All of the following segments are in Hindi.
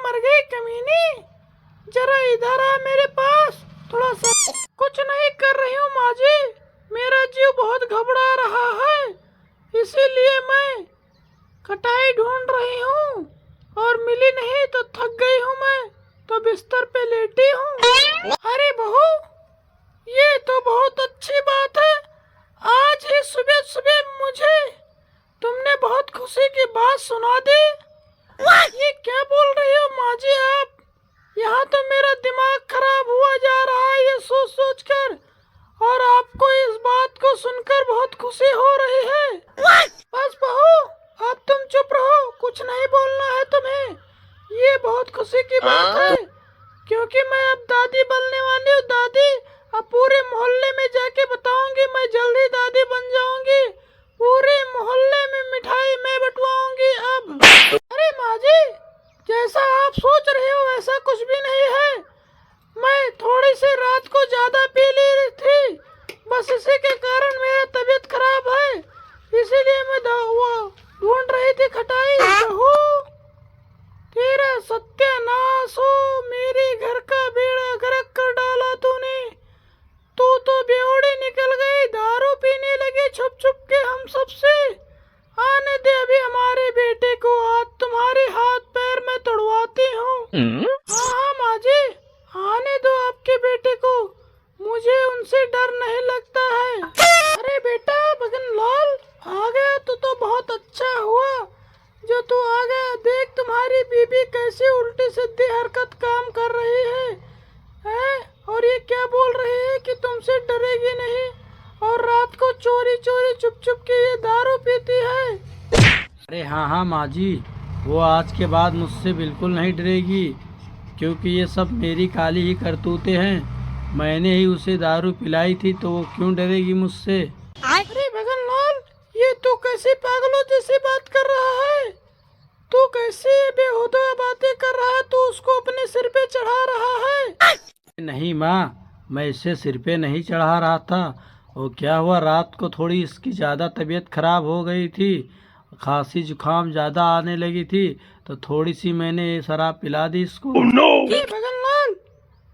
मर गई कमीनी, जरा इधर आ मेरे पास थोड़ा सा। कुछ नहीं कर रही हूँ माँ जी, मेरा जीव बहुत घबरा रहा है, इसीलिए मैं खटाई ढूंढ रही हूँ और मिली नहीं तो थक गई हूँ मैं, तो बिस्तर पे लेटी हूँ। अरे बहू, ये तो बहुत अच्छी बात है, आज ही सुबह सुबह मुझे तुमने बहुत खुशी की बात सुना दी। ये क्या बोल रही हो माँ जी आप? यहाँ तो मेरा दिमाग खराब हुआ जा रहा है ये सोच सोच कर, और आपको इस बात को सुनकर बहुत खुशी हो रही है। बस बहू, अब तुम चुप रहो, कुछ नहीं बोलना है तुम्हें। ये बहुत खुशी की बात है, क्योंकि मैं अब दादी बनने वाली हूँ। दादी, अब पूरे मोहल्ले में जाके बताऊंगी मैं जल्दी दादी बन जाऊंगी, पूरे मोहल्ले में मिठाई मैं बंटवाऊंगी अब। अरे माँ जी, जैसा आप सोच रहे हो वैसा कुछ भी नहीं है, मैं थोड़ी सी रात को ज्यादा पी ली थी, बस इसी के कारण मेरा तबीयत खराब है, इसीलिए मैं वो ढूंढ रही थी खटाई। बहू, तेरा सत्यानाश हो, मेरे घर का बेड़ा गर्क कर डाला तूने। तू तो बेवड़ी निकल गई, दारू पीने लगी छुप छुप के हम सबसे। आने दे अभी हमारे बेटे को, आज तुम्हारे हाथ पैर में तोड़वाती हूँ। हाँ माँ जी, आने दो आपके बेटे को, मुझे उनसे डर नहीं लगता है। अरे बेटा भगन लाल, आ गया तो बहुत अच्छा हुआ जो तू आ गया। देख तुम्हारी बीबी कैसी उल्टी सीधी हरकत काम कर रही है? और ये क्या बोल रही है कि तुमसे डरेगी नहीं, और रात को चोरी चोरी चुप चुप के ये दारू पीती है। अरे हाँ माँ जी, वो आज के बाद मुझसे बिल्कुल नहीं डरेगी, क्योंकि ये सब मेरी काली ही करतूतें हैं। मैंने ही उसे दारू पिलाई थी, तो वो क्यों डरेगी मुझसे? अरे भगन लाल, ये तू कैसी पागलों जैसी बात कर रहा है? तू कैसी बेहुदा बातें कर रहा है? तू उसको अपने सिर पे चढ़ा रहा है? नहीं माँ, मैं इसे सिर पे नहीं चढ़ा रहा था। वो क्या हुआ, रात को थोड़ी इसकी ज़्यादा तबीयत खराब हो गई थी, खांसी जुकाम ज़्यादा आने लगी थी, तो थोड़ी सी मैंने शराब पिला दी इसको। ये भगन लाल,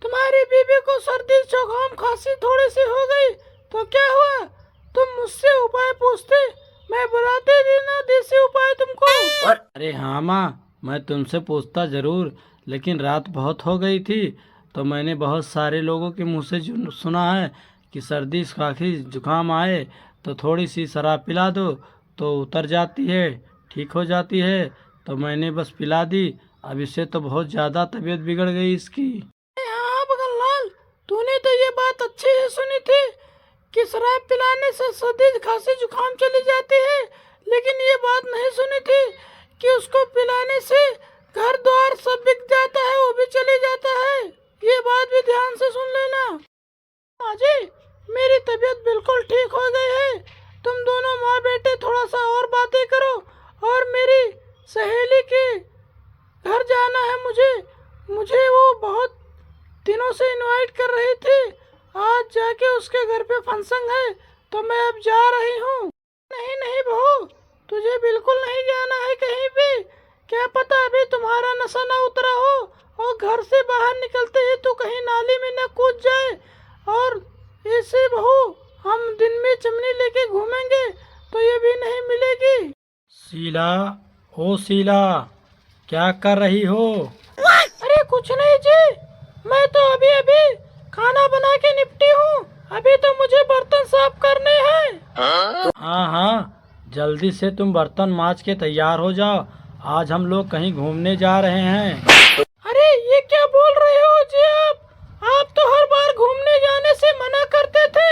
तुम्हारी बीबी को सर्दी जुकाम खांसी थोड़ी सी हो गई तो क्या हुआ? तुम मुझसे उपाय पूछते, मैं बुलाते देना देसी उपाय तुमको। अरे हाँ माँ, मैं तुमसे पूछता जरूर, लेकिन रात बहुत हो गई थी, तो मैंने बहुत सारे लोगों के मुंह से सुना है कि सर्दी खांसी जुकाम आए तो थोड़ी सी शराब पिला दो तो उतर जाती है, ठीक हो जाती है, तो मैंने बस पिला दी। अब इससे तो बहुत ज़्यादा तबीयत बिगड़ गई इसकी। हाँ भगन लाल, तूने तो ये बात अच्छी है सुनी थी कि शराब पिलाने से सर्दी खांसी जुकाम चली जाती है, लेकिन ये बात नहीं सुनी थी कि उसको पिलाने से घर द्वार सब बिक जाता है, वो भी चले जाता है। ये बात भी ध्यान से सुन लेना। माँ जी, मेरी तबीयत बिल्कुल ठीक हो गई है, तुम दोनों माँ बेटे थोड़ा सा और बातें करो, और मेरी सहेली के घर जाना है मुझे वो बहुत दिनों से इनवाइट कर रही थी, आज जाके उसके घर पे फंक्शन है, तो मैं अब जा रही हूँ। नहीं नहीं बहू, तुझे बिल्कुल नहीं जाना है कहीं भी, क्या पता अभी तुम्हारा नशा ना उतरा हो और घर से बाहर निकलते ही तू कहीं नाली में न कूद जाए। और ऐसे बहू, हम दिन में चिमनी लेके घूमेंगे तो ये भी नहीं मिलेगी। शीला, ओ शीला, क्या कर रही हो? अरे कुछ नहीं जी, मैं तो अभी अभी खाना बना के निपटी हूँ, अभी तो मुझे बर्तन साफ करने हैं। हाँ, जल्दी से तुम बर्तन मांज के तैयार हो जाओ, आज हम लोग कहीं घूमने जा रहे हैं। अरे ये क्या बोल रहे हो जी आप तो हर बार घूमने जाने से मना करते थे,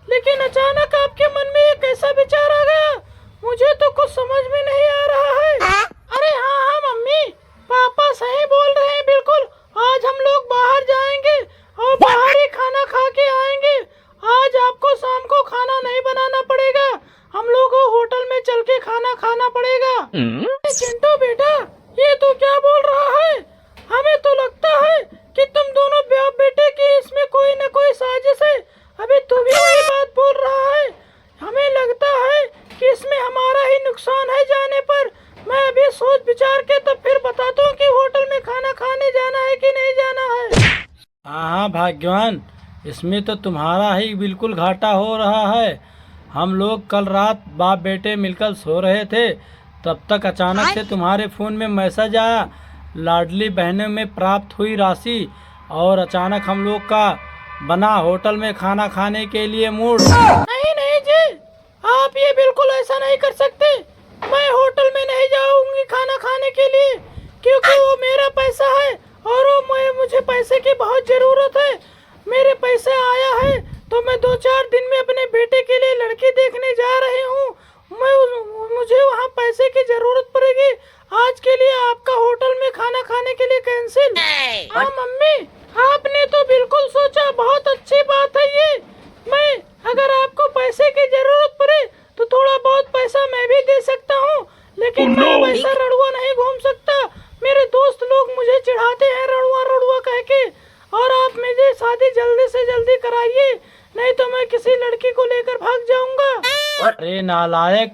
लेकिन अचानक आपके मन में ये कैसा विचार आ गया? मुझे तो कुछ समझ में नहीं आ रहा है। अरे हाँ मम्मी, पापा सही बोल रहे हैं बिल्कुल, आज हम लोग बाहर जाएंगे और बाहर ही खाना खा के आएंगे। आज आपको शाम को खाना नहीं बनाना पड़ेगा, हम लोग को होटल में चल के खाना खाना पड़ेगा। चिंटू बेटा, ये तू क्या बोल रहा है? हाँ भाग्यवान, इसमें तो तुम्हारा ही बिल्कुल घाटा हो रहा है। हम लोग कल रात बाप बेटे मिलकर सो रहे थे, तब तक अचानक से तुम्हारे फ़ोन में मैसेज आया, लाडली बहनों में प्राप्त हुई राशि, और अचानक हम लोग का बना होटल में खाना खाने के लिए मूड। नहीं नहीं जी, आप ये बिल्कुल ऐसा नहीं कर सकते। मैं होटल में नहीं जाऊंगी खाना खाने के लिए, क्योंकि वो मेरा पैसा है और मुझे पैसे की बहुत जरूरत है। मेरे पैसे आया है तो मैं 2-4 दिन में अपने बेटे के लिए लड़की देखने जा रही हूँ। मुझे वहाँ पैसे की जरूरत पड़ेगी। आज के लिए आपका होटल में खाना खाने के लिए कैंसिल। हाँ मम्मी, आपने तो बिल्कुल सोचा, बहुत अच्छी बात है ये। मैं अगर आपको पैसे की जरूरत पड़े तो थोड़ा बहुत पैसा मैं भी दे सकता हूँ, लेकिन मैं वैसा रड़ुआ नहीं घूम सकता। मेरे दोस्त लोग मुझे चिढ़ाते हैं रड़ुआ रड़ुआ कह के। और आप मुझे शादी जल्दी से जल्दी कराइए, नहीं तो मैं किसी लड़की को लेकर भाग जाऊंगा। अरे नालायक,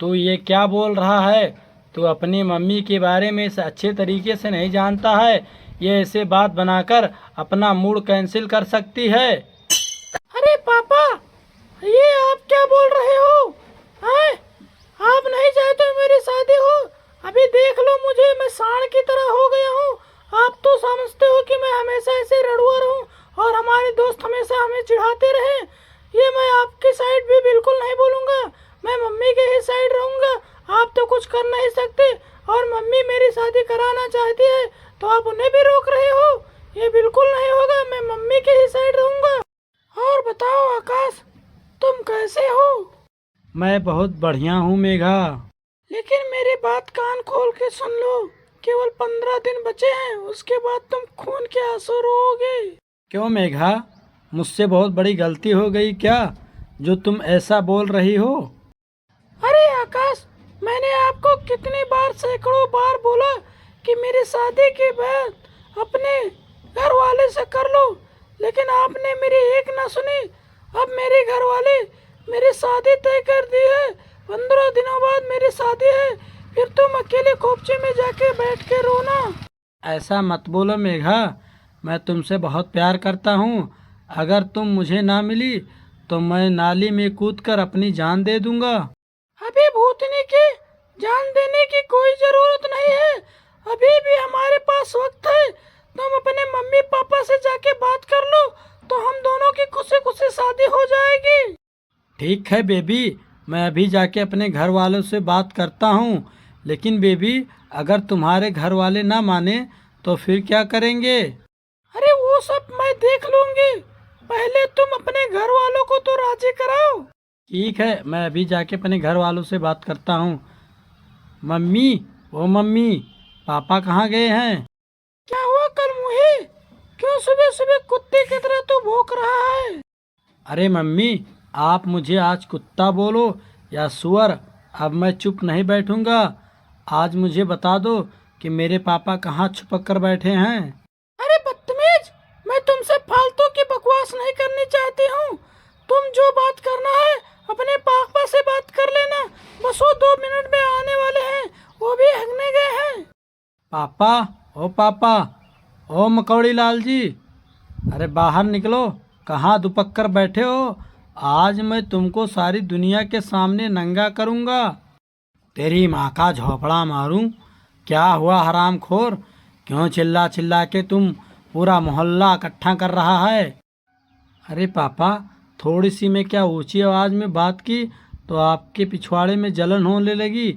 तू ये क्या बोल रहा है? तू अपनी मम्मी के बारे में इस अच्छे तरीके से नहीं जानता है। ये ऐसे बात बनाकर अपना मूड कैंसिल कर सकती है। अरे पापा, ये आप क्या बोल रहे हो? हैं? आप नहीं चाहते मेरी शादी हो? अभी देख लो मुझे, मैं सांड की तरह हो गया हूँ। आप तो समझते हो कि मैं हमेशा ऐसे रड़ुआ रहूं और हमारे दोस्त हमेशा हमें चिढ़ाते रहे। ये मैं आपकी साइड भी बिल्कुल नहीं बोलूँगा, मैं मम्मी के ही साइड रहूँगा। आप तो कुछ कर नहीं सकते, और मम्मी मेरी शादी कराना चाहती है तो आप उन्हें भी रोक रहे हो। ये बिल्कुल नहीं होगा, मैं मम्मी के ही साइड रहूँगा। और बताओ आकाश, तुम कैसे हो? मैं बहुत बढ़िया हूँ मेघा। लेकिन मेरी बात कान खोल के सुन लो, केवल 15 दिन बचे हैं, उसके बाद तुम खून के आंसू रोओगे। क्यों मेघा, मुझसे बहुत बड़ी गलती हो गई क्या जो तुम ऐसा बोल रही हो? अरे आकाश, मैंने आपको कितनी बार, सैकड़ों बार बोला कि मेरी शादी के बाद अपने घर वाले से कर लो, लेकिन आपने मेरी एक ना सुनी। अब मेरे घर वाले मेरी शादी तय कर दी है। 15 दिनों बाद मेरी शादी है, फिर तुम अकेले खोपचे में जाके बैठ के रोना। ऐसा मत बोलो मेघा, मैं तुमसे बहुत प्यार करता हूँ। अगर तुम मुझे ना मिली तो मैं नाली में कूदकर अपनी जान दे दूंगा। अभी भूतनी की जान देने की कोई जरूरत नहीं है, अभी भी हमारे पास वक्त है। तुम अपने मम्मी पापा से जाके बात कर लो तो हम दोनों की खुशी खुशी शादी हो जाएगी। ठीक है बेबी, मैं अभी जाके अपने घर वालों से बात करता हूँ। लेकिन बेबी, अगर तुम्हारे घर वाले ना माने तो फिर क्या करेंगे? अरे वो सब मैं देख लूंगी, पहले तुम अपने घर वालों को तो राजी कराओ। ठीक है, मैं अभी जाके अपने घर वालों से बात करता हूँ। मम्मी, ओ मम्मी, पापा कहाँ गए हैं? क्या हुआ कल मुहे? क्यों सुबह सुबह कुत्ते की तरह तू भौंक रहा है? अरे मम्मी, आप मुझे आज कुत्ता बोलो या सुअर, अब मैं चुप नहीं बैठूंगा। आज मुझे बता दो कि मेरे पापा कहाँ छुपक कर बैठे हैं। अरे बदतमीज, मैं तुमसे फालतू की बकवास नहीं करनी चाहती हूँ। तुम जो बात करना है अपने पापा से बात कर लेना, बस वो 2 मिनट में आने वाले हैं, वो भी हगने गए हैं। पापा, ओ पापा, ओ मकौड़ी लाल जी, अरे बाहर निकलो, कहाँ दुपक कर बैठे हो? आज मैं तुमको सारी दुनिया के सामने नंगा करूँगा। तेरी माँ का झोपड़ा मारूं। क्या हुआ हरामखोर, क्यों चिल्ला चिल्ला के तुम पूरा मोहल्ला इकट्ठा कर रहा है? अरे पापा, थोड़ी सी मैं क्या ऊंची आवाज़ में बात की तो आपके पिछवाड़े में जलन होने लगी।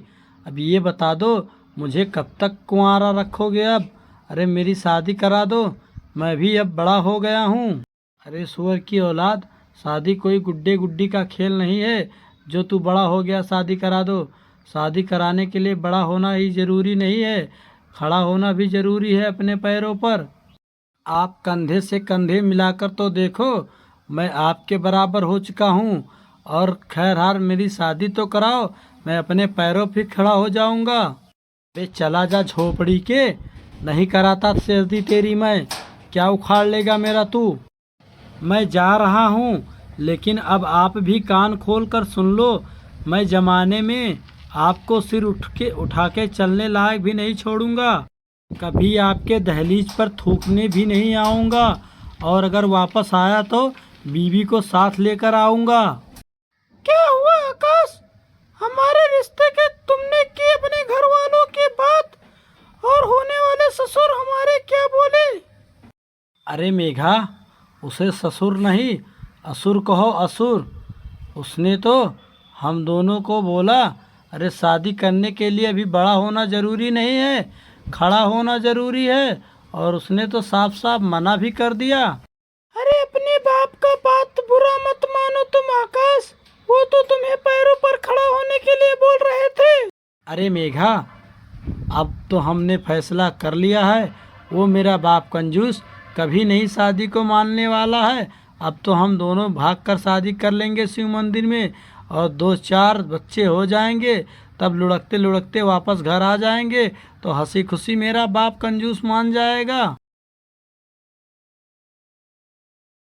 अब ये बता दो, मुझे कब तक कुंवारा रखोगे अब? अरे मेरी शादी करा दो, मैं भी अब बड़ा हो गया हूँ। अरे सुअर की औलाद, शादी कोई गुड्डे गुड्डी का खेल नहीं है जो तू बड़ा हो गया शादी करा दो। शादी कराने के लिए बड़ा होना ही ज़रूरी नहीं है, खड़ा होना भी ज़रूरी है अपने पैरों पर। आप कंधे से कंधे मिलाकर तो देखो, मैं आपके बराबर हो चुका हूँ। और खैर हार मेरी शादी तो कराओ, मैं अपने पैरों पे खड़ा हो जाऊँगा। बे चला जा झोपड़ी के, नहीं कराता शादी तेरी मैं, क्या उखाड़ लेगा मेरा तू? मैं जा रहा हूँ, लेकिन अब आप भी कान खोल कर सुन लो। मैं ज़माने में आपको सिर उठा के चलने लायक भी नहीं छोड़ूंगा। कभी आपके दहलीज पर थूकने भी नहीं आऊँगा। और अगर वापस आया तो बीवी को साथ लेकर आऊँगा। क्या हुआ आकाश? हमारे रिश्ते के तुमने की अपने घर वालों की बात, और होने वाले ससुर हमारे क्या बोले? अरे मेघा, उसे ससुर नहीं असुर कहो, असुर। उसने तो हम दोनों को बोला, अरे शादी करने के लिए अभी बड़ा होना ज़रूरी नहीं है, खड़ा होना ज़रूरी है। और उसने तो साफ साफ मना भी कर दिया। अरे अपने बाप का बात बुरा मत मानो तुम आकाश, वो तो तुम्हें पैरों पर खड़ा होने के लिए बोल रहे थे। अरे मेघा, अब तो हमने फैसला कर लिया है, वो मेरा बाप कंजूस कभी नहीं शादी को मानने वाला है। अब तो हम दोनों भागकर शादी कर लेंगे शिव मंदिर में, और 2-4 बच्चे हो जाएंगे, तब लुढ़कते लुढ़कते वापस घर आ जाएंगे, तो हंसी खुशी मेरा बाप कंजूस मान जाएगा।